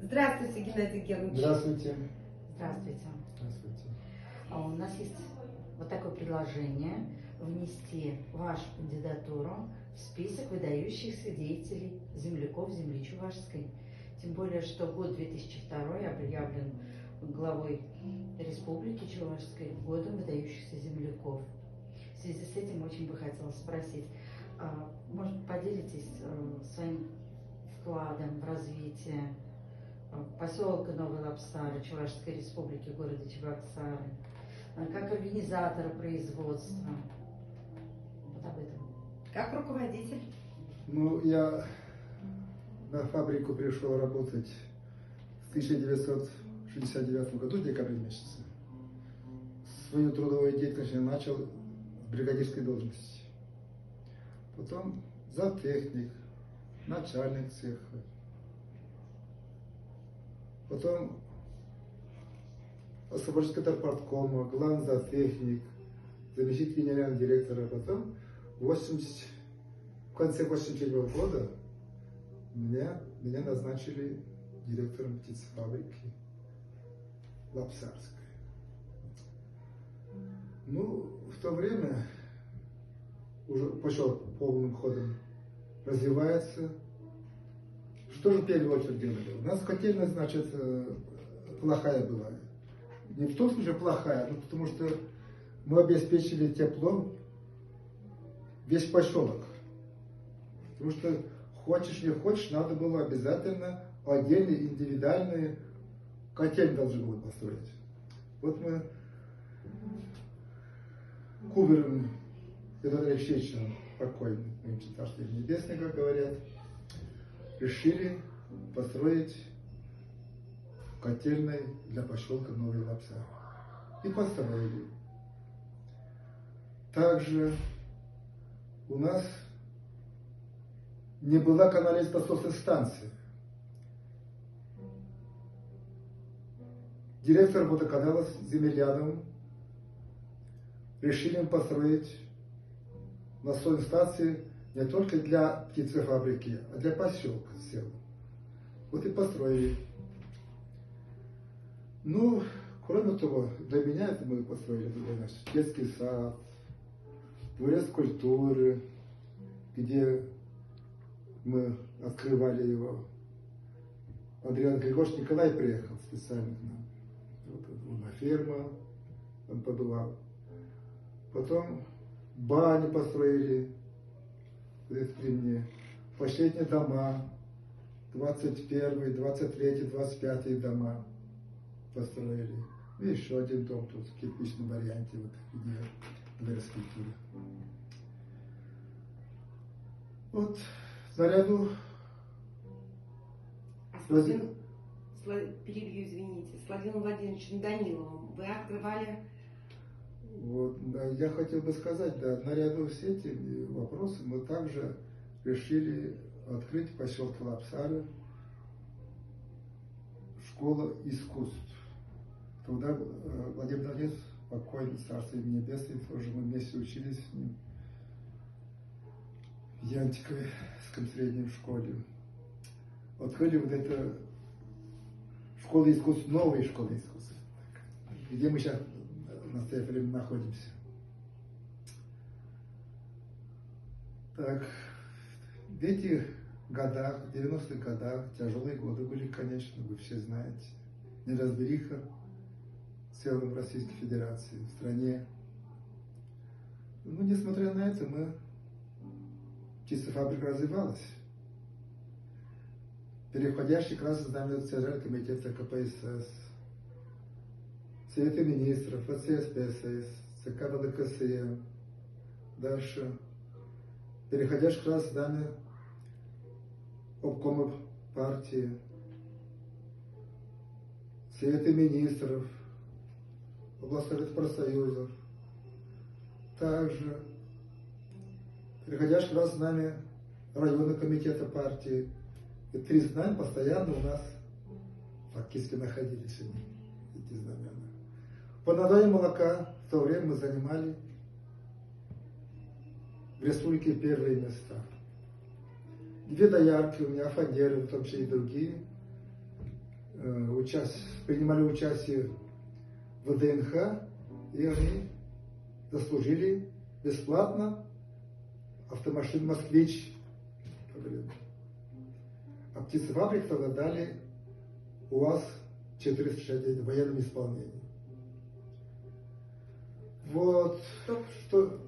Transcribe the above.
Здравствуйте, Геннадий Георгиевич. Здравствуйте. Здравствуйте. Здравствуйте. У нас есть вот такое предложение внести вашу кандидатуру в список выдающихся деятелей земляков земли Чувашской. Тем более, что год 2002 объявлен главой Республики Чувашской годом выдающихся земляков. В связи с этим очень бы хотелось спросить, может, поделитесь своим вкладом в развитие поселка Новой Лапсары, Чувашской Республики, города Чебоксары, как организатора производства. Вот об этом. Как руководитель? Ну, я на фабрику пришел работать в 1969 году, в декабре месяце. Свою трудовую деятельность я начал с бригадирской должности. Потом завтехник, начальник цеха. Потом освободительский торпарткома, главный завтехник, заместитель генерального директора. Потом в конце 1987 года меня назначили директором птицефабрики Лапсарской. Ну, в то время уже пошел полным ходом развивается. Что же в первую очередь делали? У нас котельная, значит, плохая была. Не в том смысле плохая, но потому что мы обеспечили теплом весь поселок. Потому что хочешь не хочешь, надо было обязательно отдельные индивидуальные котельные должны были построить. Вот мы Кубером Федором Алексеевичем, покойным, Царство Небесное, как говорят, решили построить котельной для поселка Новой Лапсары. И построили. Также у нас не была канализационной станции. Директор водоканала с Земельяновым решили построить насосную станцию не только для птицефабрики, а для поселка села. Вот и построили. Ну, кроме того, для меня это мы построили детский сад, дворец культуры, где мы открывали его. Андрей Григорьевич Николай приехал специально к нам. Вот на ферма он побывал. Потом бани построили при мне, последние дома, 21, 23, 25 дома построили. И еще один дом тут в кирпичном варианте, вот где дворец культуры. Вот наряду. Перебью, извините, с Владимиром Владимировичем Даниловым вы открывали. Вот, да, я хотел бы сказать, да, наряду с этими вопросами мы также решили открыть в поселке Лапсары школу искусств. Тогда Владимир Владимирович, покойный, Царство Небесное, тоже мы вместе учились с ним в Янтиковской средней школе. Открыли вот эту школу искусств, новые школы искусств, где мы сейчас в настоящее время находимся. Так, в этих годах, в 90-х годах, тяжелые годы были, конечно, вы все знаете. Неразбериха в целом Российской Федерации, в стране. Но, несмотря на это, птицефабрика развивалась. Переходящий к раз знамя Центрального комитета КПСС, Совета министров, ФЦСПСС, ЦК ВЛКСМ. Дальше. Переходящий к раз знамя обкомов партии, Совета министров, областных профсоюзов. Также переходящий к раз знамя районного комитета партии. И 3 знамя постоянно у нас фактически находились эти знамена. По наданию молока в то время мы занимали в республике первые места. 2 доярки у меня, фанеры, в том числе и другие, принимали участие в ВДНХ, и они заслужили бесплатно автомашин «Москвич». А птицефабрик тогда дали УАЗ-461 в военном исполнении. Вот, что